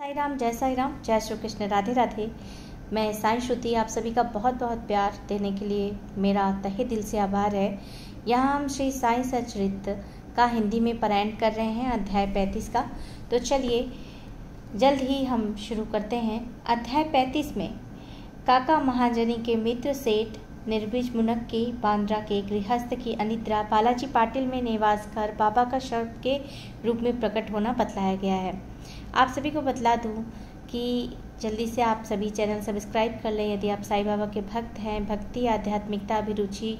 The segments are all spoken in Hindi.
साई राम, जय साई राम, जय श्री कृष्ण, राधे राधे। मैं साई श्रुति आप सभी का बहुत बहुत प्यार देने के लिए मेरा तहे दिल से आभार है। यहाँ हम श्री साई सचरित्र का हिंदी में पारायण कर रहे हैं, अध्याय 35 का। तो चलिए जल्द ही हम शुरू करते हैं। अध्याय 35 में काका महाजनी के मित्र सेठ निर्बीज मुनक के बांद्रा के गृहस्थ की अनिद्रा बालाजी पाटिल में निवास कर बाबा का शब्द के रूप में प्रकट होना बतलाया गया है। आप सभी को बतला दूं कि जल्दी से आप सभी चैनल सब्सक्राइब कर लें यदि आप साईं बाबा के भक्त हैं, भक्ति आध्यात्मिकता अभिरुचि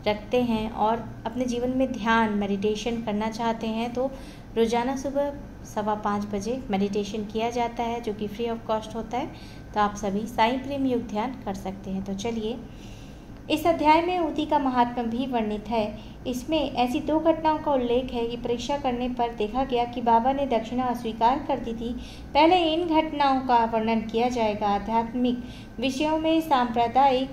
रखते हैं और अपने जीवन में ध्यान मेडिटेशन करना चाहते हैं तो रोज़ाना सुबह 5:15 बजे मेडिटेशन किया जाता है जो कि फ्री ऑफ कॉस्ट होता है। तो आप सभी साईं प्रेम योग ध्यान कर सकते हैं। तो चलिए, इस अध्याय में उदी का महात्म्य भी वर्णित है। इसमें ऐसी 2 घटनाओं का उल्लेख है कि परीक्षा करने पर देखा गया कि बाबा ने दक्षिणा अस्वीकार कर दी थी। पहले इन घटनाओं का वर्णन किया जाएगा। आध्यात्मिक विषयों में सांप्रदायिक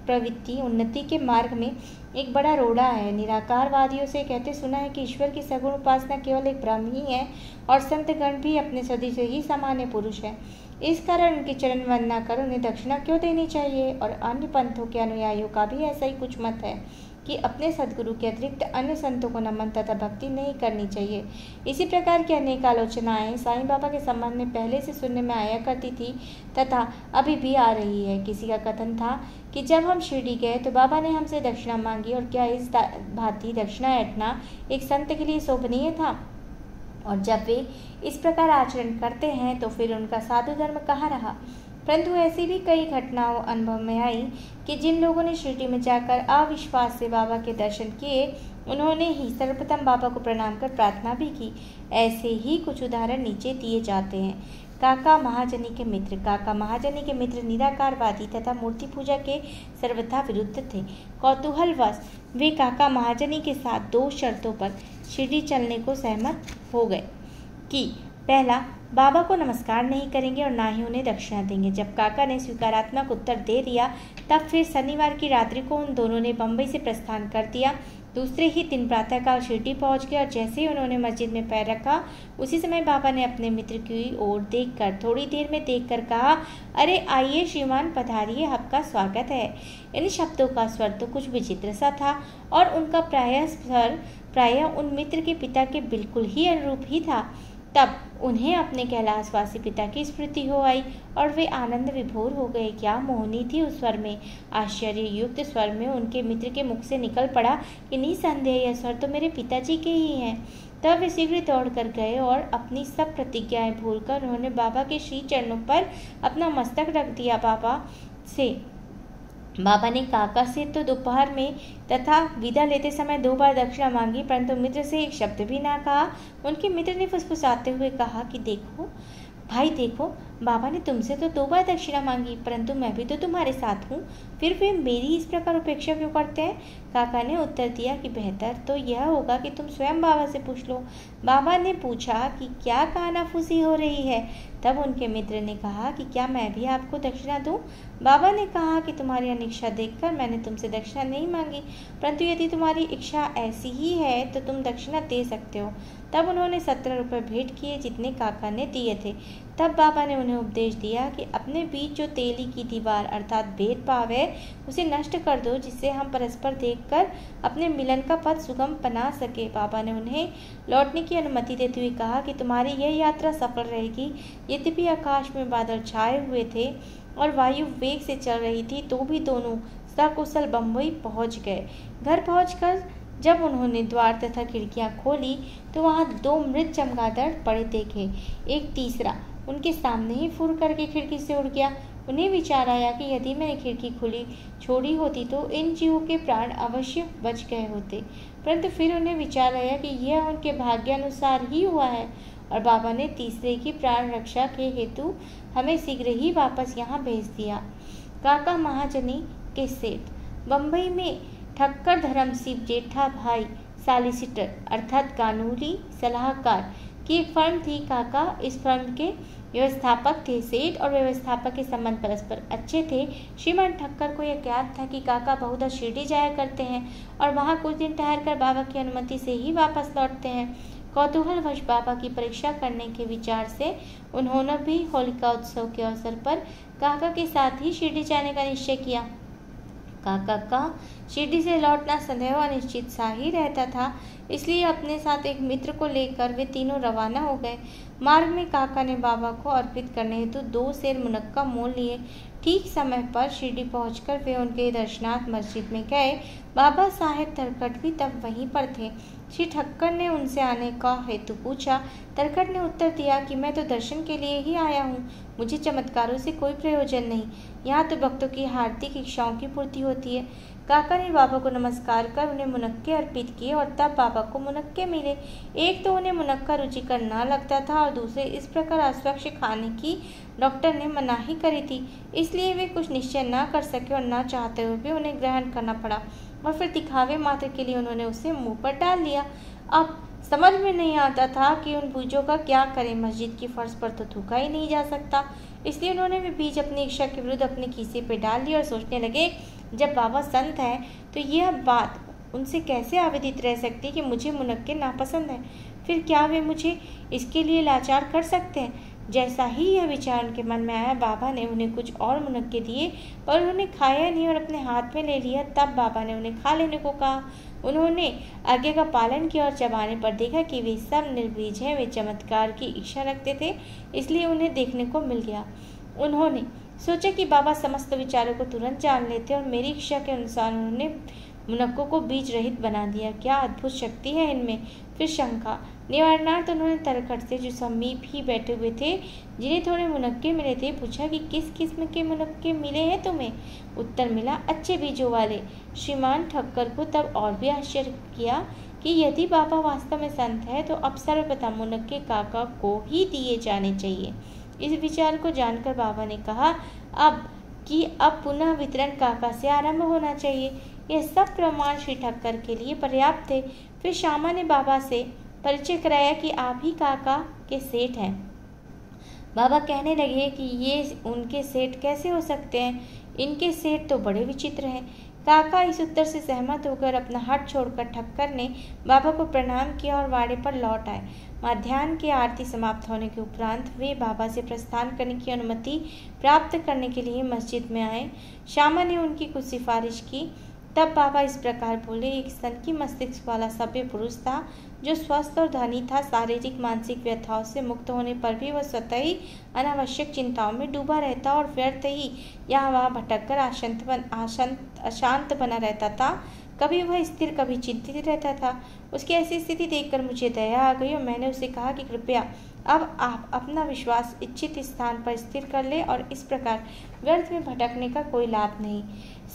प्रवृत्ति उन्नति के मार्ग में एक बड़ा रोड़ा है। निराकारवादियों से कहते सुना है कि ईश्वर की सगुण उपासना केवल एक ब्रह्म ही है और संतगण भी अपने सदी से ही सामान्य पुरुष है। इस कारण उनकी चरण वंदना कर उन्हें दक्षिणा क्यों देनी चाहिए। और अन्य पंथों के अनुयायियों का भी ऐसा ही कुछ मत है कि अपने सदगुरु के अतिरिक्त अन्य संतों को नमन तथा भक्ति नहीं करनी चाहिए। इसी प्रकार की अनेक आलोचनाएं साईं बाबा के संबंध में पहले से सुनने में आया करती थी तथा अभी भी आ रही है। किसी का कथन था कि जब हम शिरडी गए तो बाबा ने हमसे दक्षिणा मांगी और क्या इस भांति दक्षिणा ऐंठना एक संत के लिए शोभनीय था। और जब वे इस प्रकार आचरण करते हैं तो फिर उनका साधु धर्म कहाँ रहा। परंतु ऐसी भी कई घटनाओं अनुभव में आई कि जिन लोगों ने शिरडी में जाकर अविश्वास से बाबा के दर्शन किए उन्होंने ही सर्वप्रथम बाबा को प्रणाम कर प्रार्थना भी की। ऐसे ही कुछ उदाहरण नीचे दिए जाते हैं। काका महाजनी के मित्र निराकारवादी तथा मूर्ति पूजा के सर्वथा विरुद्ध थे। कौतूहलवश वे काका महाजनी के साथ 2 शर्तों पर शिरडी चलने को सहमत हो गए कि पहला, बाबा को नमस्कार नहीं करेंगे और ना ही उन्हें दक्षिणा देंगे। जब काका ने स्वीकारात्मक उत्तर दे दिया तब फिर शनिवार की रात्रि को उन दोनों ने बम्बई से प्रस्थान कर दिया। दूसरे ही दिन प्रातःकाल शिरडी पहुंच गए और जैसे ही उन्होंने मस्जिद में पैर रखा उसी समय बाबा ने अपने मित्र की ओर देखकर थोड़ी देर में देखकर कहा, अरे आइए श्रीमान पधारिए, आपका स्वागत है। इन शब्दों का स्वर तो कुछ विचित्र सा था और उनका प्रायः उन मित्र के पिता के बिल्कुल ही अनुरूप ही था। तब उन्हें अपने कैलाशवासी पिता की स्मृति हो आई और वे आनंद विभोर हो गए। क्या मोहनी थी उस स्वर में। आश्चर्य युक्त स्वर में उनके मित्र के मुख से निकल पड़ा कि निसंदेह यह स्वर तो मेरे पिताजी के ही हैं। तब वे शीघ्र दौड़ कर गए और अपनी सब प्रतिज्ञाएं भूलकर उन्होंने बाबा के श्री चरणों पर अपना मस्तक रख दिया। बाबा ने काका से तो दोपहर में तथा विदा लेते समय 2 बार दक्षिणा मांगी परंतु मित्र से एक शब्द भी ना कहा। उनके मित्र ने फुसफुसाते हुए कहा कि देखो भाई देखो, बाबा ने तुमसे तो 2 बार दक्षिणा मांगी परंतु मैं भी तो तुम्हारे साथ हूँ, फिर वे मेरी इस प्रकार उपेक्षा क्यों करते हैं। काका ने उत्तर दिया कि बेहतर तो यह होगा कि तुम स्वयं बाबा से पूछ लो। बाबा ने पूछा कि क्या कानाफूसी हो रही है। तब उनके मित्र ने कहा कि क्या मैं भी आपको दक्षिणा दूं। बाबा ने कहा कि तुम्हारी अनिच्छा देखकर मैंने तुमसे दक्षिणा नहीं मांगी, परंतु यदि तुम्हारी इच्छा ऐसी ही है तो तुम दक्षिणा दे सकते हो। तब उन्होंने 17 रुपये भेंट किए जितने काका ने दिए थे। तब बाबा ने उन्हें उपदेश दिया कि अपने बीच जो तेली की दीवार अर्थात भेदभाव है उसे नष्ट कर दो जिससे हम परस्पर देखकर अपने मिलन का पथ सुगम बना सके। बाबा ने उन्हें लौटने की अनुमति देते हुए कहा कि तुम्हारी यह यात्रा सफल रहेगी। यद्यपि आकाश में बादल छाए हुए थे और वायु वेग से चल रही थी तो भी दोनों सकुशल बम्बई पहुंच गए। घर पहुंचकर जब उन्होंने द्वार तथा खिड़कियां खोली तो वहां 2 मृत चमगादड़ पड़े देखे। एक तीसरा उनके सामने ही फुर करके खिड़की से उड़ गया। उन्हें विचार आया कि यदि मैंने खिड़की खुली छोड़ी होती तो इन जीवों के प्राण अवश्य बच गए होते, परंतु फिर उन्हें विचार आया कि यह उनके भाग्यानुसार ही हुआ है और बाबा ने तीसरे की प्राण रक्षा के हेतु हमें शीघ्र ही वापस यहाँ भेज दिया। काका महाजनी के सेठ बम्बई में ठक्कर धर्म सिंह जेठा भाई सॉलिसिटर अर्थात कानूनी सलाहकार की एक फर्म थी। काका इस फर्म के व्यवस्थापक थे। सेठ और व्यवस्थापक के संबंध परस्पर अच्छे थे। श्रीमान ठक्कर को यह ज्ञात था कि काका बहुधा शिरडी जाया करते हैं और वहां कुछ दिन ठहर कर बाबा की अनुमति से ही वापस लौटते हैं। कौतूहलवश बाबा की परीक्षा करने के विचार से उन्होंने भी होलिका उत्सव के अवसर पर काका के साथ ही शिरडी जाने का निश्चय किया। काका का शिरडी से लौटना सदैव अनिश्चित सा ही रहता था, इसलिए अपने साथ एक मित्र को लेकर वे तीनों रवाना हो गए। मार्ग में काका ने बाबा को अर्पित करने हेतु 2 सेर मुनक्का मोल लिए। ठीक समय पर शिरडी पहुंचकर वे उनके दर्शनार्थ मस्जिद में गए। बाबा साहेब तरकट भी तब वहीं पर थे। श्री ठक्कर ने उनसे आने का हेतु पूछा। तरकट ने उत्तर दिया कि मैं तो दर्शन के लिए ही आया हूँ, मुझे चमत्कारों से कोई प्रयोजन नहीं, यहाँ तो भक्तों की हार्दिक इच्छाओं की पूर्ति होती है। काका ने बाबा को नमस्कार कर उन्हें मुनक्के अर्पित किए और तब बाबा को मुनक्के मिले। एक तो उन्हें मुनक्का रुचिकर न लगता था और दूसरे इस प्रकार अस्वच्छ खाने की डॉक्टर ने मनाही करी थी, इसलिए वे कुछ निश्चय न कर सके और न चाहते हुए भी उन्हें ग्रहण करना पड़ा और फिर दिखावे मात्र के लिए उन्होंने उसे मुंह पर डाल लिया। अब समझ में नहीं आता था कि उन बीजों का क्या करें। मस्जिद की फर्श पर तो थूका ही नहीं जा सकता, इसलिए उन्होंने वे बीज अपनी इच्छा के विरुद्ध अपने खीसे पे डाल दिए और सोचने लगे, जब बाबा संत है तो यह बात उनसे कैसे आवेदित रह सकती कि मुझे मुनक्के नापसंद है, फिर क्या वे मुझे इसके लिए लाचार कर सकते हैं। जैसा ही यह विचार उनके मन में आया, बाबा ने उन्हें कुछ और मुनक्के दिए पर उन्होंने खाया नहीं और अपने हाथ में ले लिया। तब बाबा ने उन्हें खा लेने को कहा। उन्होंने आज्ञा का पालन किया और चबाने पर देखा कि वे सब निर्बीज हैं। वे चमत्कार की इच्छा रखते थे, इसलिए उन्हें देखने को मिल गया। उन्होंने सोचा कि बाबा समस्त विचारों को तुरंत जान लेते और मेरी इच्छा के अनुसार उन्होंने मुनक्कों को बीज रहित बना दिया। क्या अद्भुत शक्ति है इनमें। फिर शंका निवारणार्थ उन्होंने तरकट से, जो समीप ही बैठे हुए थे, जिन्हें थोड़े मुनक्के मिले थे, पूछा कि किस किस्म के मुनक्के मिले हैं तुम्हें। उत्तर मिला, अच्छे बीजों वाले। श्रीमान ठक्कर को तब और भी आश्चर्य किया कि यदि बाबा वास्तव में संत है तो अब सर्वप्रथम मुनक्के काका को ही दिए जाने चाहिए। इस विचार को जानकर बाबा ने कहा अब पुनः वितरण काका से आरंभ होना चाहिए। यह सब प्रमाण श्री ठक्कर के लिए पर्याप्त थे। फिर श्यामा ने बाबा से परिचय कराया कि आप ही काका के सेठ हैं। बाबा कहने लगे कि ये उनके सेठ कैसे हो सकते हैं, इनके सेठ तो बड़े विचित्र हैं। काका इस उत्तर से सहमत होकर अपना हट छोड़कर ठक्कर ने बाबा को प्रणाम किया और वाड़े पर लौट आए। मध्याह्न की आरती समाप्त होने के उपरांत वे बाबा से प्रस्थान करने की अनुमति प्राप्त करने के लिए मस्जिद में आए। श्यामा ने उनकी कुछ सिफारिश की। तब बाबा इस प्रकार बोले, एक सनकी मस्तिष्क वाला सभ्य पुरुष था जो स्वस्थ और धनी था। शारीरिक मानसिक व्यथाओं से मुक्त होने पर भी वह स्वतः ही अनावश्यक चिंताओं में डूबा रहता और व्यर्थ ही यहाँ वहाँ भटककर अशांत बना रहता था। कभी वह स्थिर कभी चिंतित रहता था। उसकी ऐसी स्थिति देखकर मुझे दया आ गई और मैंने उसे कहा कि कृपया अब आप अपना विश्वास इच्छित स्थान पर स्थिर कर ले और इस प्रकार व्यर्थ में भटकने का कोई लाभ नहीं।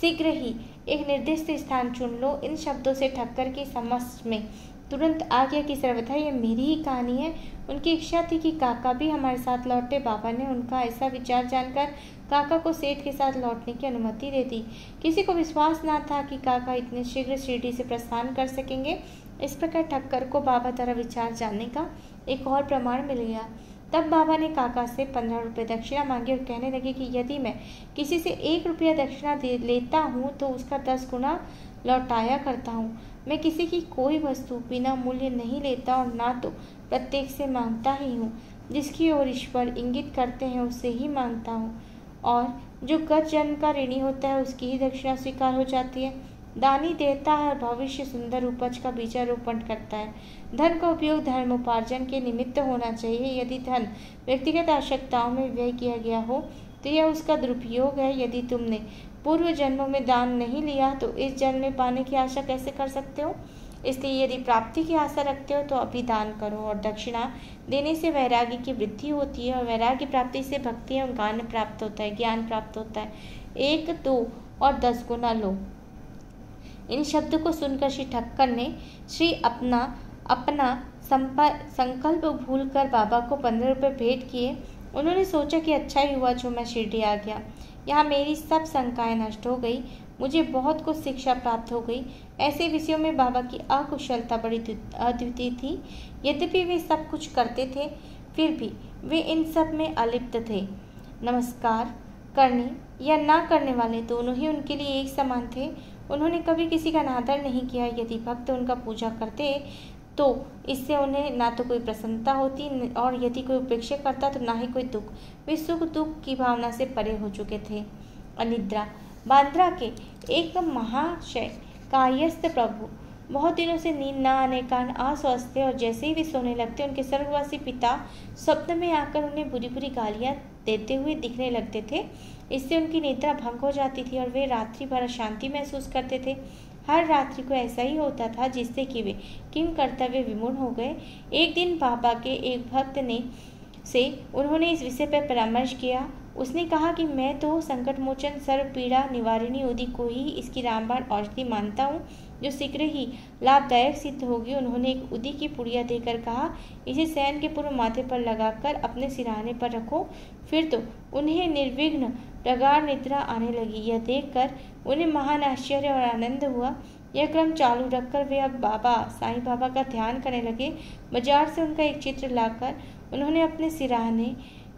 शीघ्र ही एक निर्दिष्ट स्थान चुन लो। इन शब्दों से ठक्कर की समझ में तुरंत आ गया कि सर्वथा यह मेरी ही कहानी है। उनकी इच्छा थी कि काका भी हमारे साथ लौटे। बाबा ने उनका ऐसा विचार जानकर काका को सेठ के साथ लौटने की अनुमति दे दी। किसी को विश्वास न था कि काका इतने शीघ्र शिरडी से प्रस्थान कर सकेंगे। इस प्रकार ठक्कर को बाबा द्वारा विचार जानने का एक और प्रमाण मिल गया। तब बाबा ने काका से 15 रुपये दक्षिणा मांगी और कहने लगे कि यदि मैं किसी से 1 रुपया दक्षिणा लेता हूँ तो उसका 10 गुना लौटाया करता हूँ। मैं किसी की कोई वस्तु बिना मूल्य नहीं लेता और ना तो प्रत्येक से मांगता ही हूँ। जिसकी ओर ईश्वर इंगित करते हैं उससे ही मांगता हूँ और जो गत जन्म का ऋणी होता है उसकी ही दक्षिणा स्वीकार हो जाती है। दानी देता है और भविष्य सुंदर उपज का बीजारोपण करता है। धन का उपयोग धर्मोपार्जन के निमित्त होना चाहिए। यदि धन व्यक्तिगत आवश्यकताओं में व्यय किया गया हो तो यह उसका दुरुपयोग है। यदि तुमने पूर्व जन्मों में दान नहीं लिया तो इस जन्म में पाने की आशा कैसे कर सकते हो। इसलिए यदि प्राप्ति की आशा रखते हो तो अभी दान करो। और दक्षिणा देने से वैराग्य की वृद्धि होती है और वैराग्य प्राप्ति से भक्ति एवं ज्ञान प्राप्त होता है। 1, 2 और 10 गुना लो। इन शब्दों को सुनकर श्री ठक्कर ने अपना संकल्प भूलकर बाबा को 15 रुपये भेंट किए। उन्होंने सोचा कि अच्छा ही हुआ जो मैं शिरडी आ गया। यहाँ मेरी सब शंकाएं नष्ट हो गई। मुझे बहुत कुछ शिक्षा प्राप्त हो गई। ऐसे विषयों में बाबा की अकुशलता बड़ी अद्वितीय थी। यद्यपि वे सब कुछ करते थे फिर भी वे इन सब में अलिप्त थे। नमस्कार करने या ना करने वाले दोनों ही उनके लिए एक समान थे। उन्होंने कभी किसी का अनादर नहीं किया। यदि भक्त उनका पूजा करते तो इससे उन्हें ना तो कोई प्रसन्नता होती और यदि कोई उपेक्षा करता तो ना ही कोई दुख। वे सुख दुख की भावना से परे हो चुके थे। अनिद्रा बांद्रा के एक महाशय कायस्थ प्रभु बहुत दिनों से नींद न आने के कारण अस्वस्थ थे और जैसे ही वे सोने लगते उनके स्वर्गवासी पिता स्वप्न में आकर उन्हें बुरी बुरी गालियां देते हुए दिखने लगते थे। इससे उनकी निद्रा भंग हो जाती थी और वे रात्रि भर अशांति महसूस करते थे। हर रात्रि को ऐसा ही होता था जिससे कि वे किम कर्तव्य विमूढ़ हो गए। एक दिन बाबा के एक भक्त ने से उन्होंने इस विषय पर परामर्श किया। उसने कहा कि मैं तो संकट मोचन सर्व पीड़ा निवारिणी उदी को ही इसकी रामबाण औषधि मानता हूँ जो शीघ्र ही लाभदायक सिद्ध होगी। उन्होंने एक उदी की पुड़िया देकर कहा, इसे शयन के पूर्व माथे पर लगाकर अपने सिरहाने पर रखो। फिर तो उन्हें निर्विघ्न प्रगाढ़ निद्रा आने लगी। यह देखकर उन्हें महान आश्चर्य और आनंद हुआ। यह क्रम चालू रखकर वे अब बाबा साईं बाबा का ध्यान करने लगे। बाजार से उनका एक चित्र लाकर उन्होंने अपने सिरहाने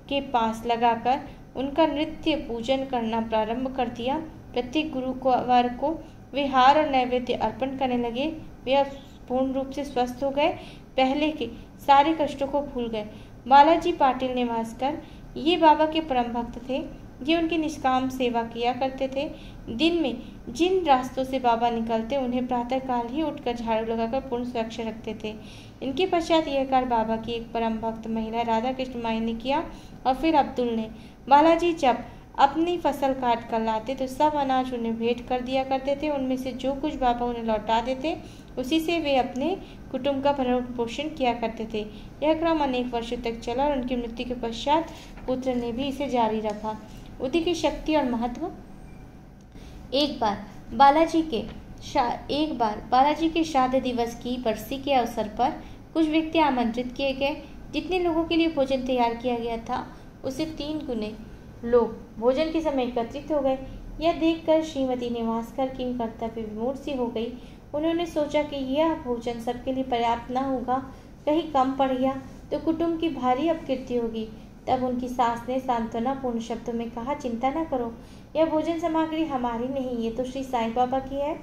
के पास लगाकर उनका नित्य पूजन करना प्रारंभ कर दिया। प्रत्येक गुरुवार को वे हार और नैवेद्य अर्पण करने लगे। वे अब पूर्ण रूप से स्वस्थ हो गए, पहले के सारे कष्टों को भूल गए। बालाजी पाटिल निवासकर ये बाबा के परम भक्त थे। ये उनकी निष्काम सेवा किया करते थे। दिन में जिन रास्तों से बाबा निकलते उन्हें प्रातःकाल ही उठकर झाड़ू लगाकर पूर्ण सुरक्षा रखते थे। इनके पश्चात यह कार्य बाबा की एक परम भक्त महिला राधा कृष्ण माई ने किया और फिर अब्दुल ने। बालाजी जब अपनी फसल काट कर लाते तो सब अनाज उन्हें भेंट कर दिया करते थे। उनमें से जो कुछ बाबा उन्हें लौटा देते उसी से वे अपने कुटुंब का भरण पोषण किया करते थे। यह क्रम अनेक वर्षों तक चला और उनकी मृत्यु के पश्चात पुत्र ने भी इसे जारी रखा। उदी की शक्ति और महत्व। एक बार बालाजी के श्राद्ध दिवस की बरसी के अवसर पर कुछ व्यक्ति आमंत्रित किए गए। जितने लोगों के लिए भोजन तैयार किया गया था उससे 3 गुने लोग भोजन के समय एकत्रित हो गए। यह देखकर श्रीमती निवासकर की कर्तव्य विमूढ़ सी हो गई। उन्होंने सोचा कि यह भोजन सबके लिए पर्याप्त न होगा, कहीं कम पड़ गया तो कुटुंब की भारी अपकीर्ति होगी। तब उनकी सास ने सांत्वनापूर्ण शब्दों में कहा, चिंता न करो, यह भोजन सामग्री हमारी नहीं, ये तो श्री साईं बाबा की है।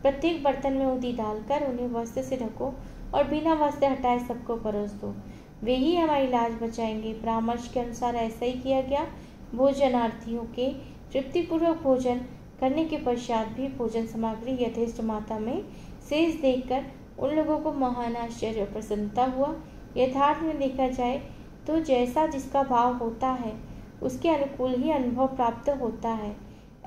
प्रत्येक बर्तन में उदी डालकर उन्हें वस्त्र से ढको और बिना वस्त्र हटाए सबको परोस दो, वे ही हमारी लाज बचाएंगे। परामर्श के अनुसार ऐसा ही किया गया। भोजनार्थियों के तृप्तिपूर्वक भोजन करने के पश्चात भी भोजन सामग्री यथेष्ट मात्रा में शेष देखकर उन लोगों को महान आश्चर्य और प्रसन्नता हुआ। यथार्थ में देखा जाए तो जैसा जिसका भाव होता है उसके अनुकूल ही अनुभव प्राप्त होता है।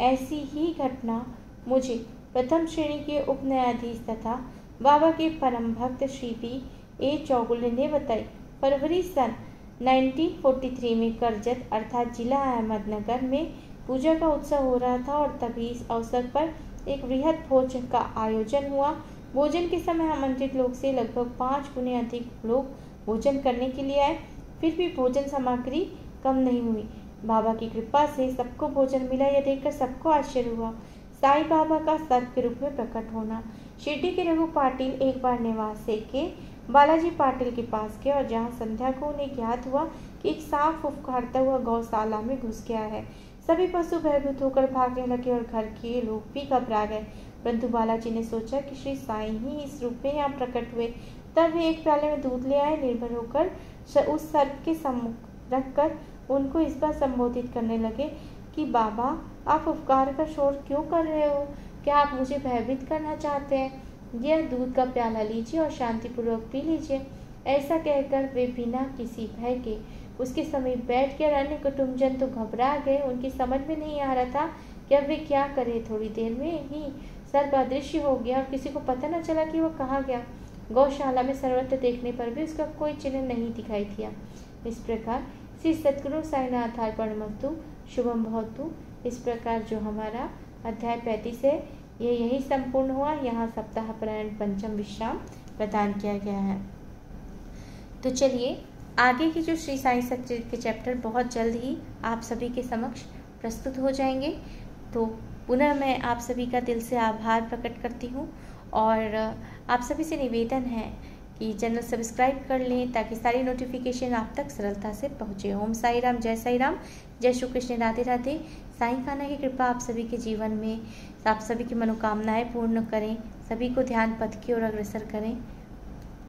ऐसी ही घटना मुझे प्रथम श्रेणी के उप न्यायाधीश तथा बाबा के परम भक्त श्री B.A. चौगुले ने बताई। फरवरी सन 1943 में करजत अर्थात जिला अहमदनगर में पूजा का उत्सव हो रहा था और तभी इस अवसर पर एक वृहद भोज का आयोजन हुआ। भोजन के समय आमंत्रित लोग से लगभग 5 गुने अधिक लोग भोजन करने के लिए आए, फिर भी भोजन सामग्री कम नहीं हुई। बाबा की कृपा से सबको भोजन मिला। यह देखकर सबको आश्चर्य हुआ। साईं बाबा का सर्प के रूप में प्रकट होना। शिरडी के रघु पाटिल एक बार निवासी के बालाजी पाटिल के पास गए और जहां संध्या को उन्हें ज्ञात हुआ कि एक सांप फुफकारता हुआ गौशाला में घुस गया है। सभी पशु भयभीत होकर भागने लगे और घर के लोग भी घबरा गए, परंतु बालाजी ने सोचा कि श्री साईं ही इस रूप में यहाँ प्रकट हुए। तब वे एक प्याले में दूध ले आए। निर्भर होकर उस सर्प के सम्मुख रखकर उनको इस बार संबोधित करने लगे कि बाबा, आप उपकार का शोर क्यों कर रहे हो? क्या आप मुझे भयभीत करना चाहते हैं? यह दूध का प्याला लीजिए और शांतिपूर्वक पी लीजिए। ऐसा कहकर वे बिना किसी भय के उसके समीप बैठ कर अन्य कुटुंबजन तो घबरा गए। उनकी समझ में नहीं आ रहा था कि अब वे क्या करें। थोड़ी देर में ही सर्प अदृश्य हो गया और किसी को पता न चला कि वह कहाँ गया। गौशाला में सर्वत्र देखने पर भी उसका कोई चिन्ह नहीं दिखाई दिया। इस प्रकार श्री सद्गुरु साईनाथ अर्पणमस्तु, शुभम भवतु। इस प्रकार जो हमारा अध्याय 35 है ये यही संपूर्ण हुआ। यहाँ सप्ताह परायण पंचम विश्राम प्रदान किया गया है। तो चलिए आगे की जो श्री साईं सच्चरित्र के चैप्टर बहुत जल्द ही आप सभी के समक्ष प्रस्तुत हो जाएंगे। तो पुनः मैं आप सभी का दिल से आभार प्रकट करती हूँ और आप सभी से निवेदन है कि चैनल सब्सक्राइब कर लें ताकि सारी नोटिफिकेशन आप तक सरलता से पहुँचे। ओम साई राम, जय साई राम, जय श्री कृष्ण, राधे राधे। साईं कान्हा की कृपा आप सभी के जीवन में, आप सभी की मनोकामनाएं पूर्ण करें, सभी को ध्यान पथ की ओर अग्रसर करें।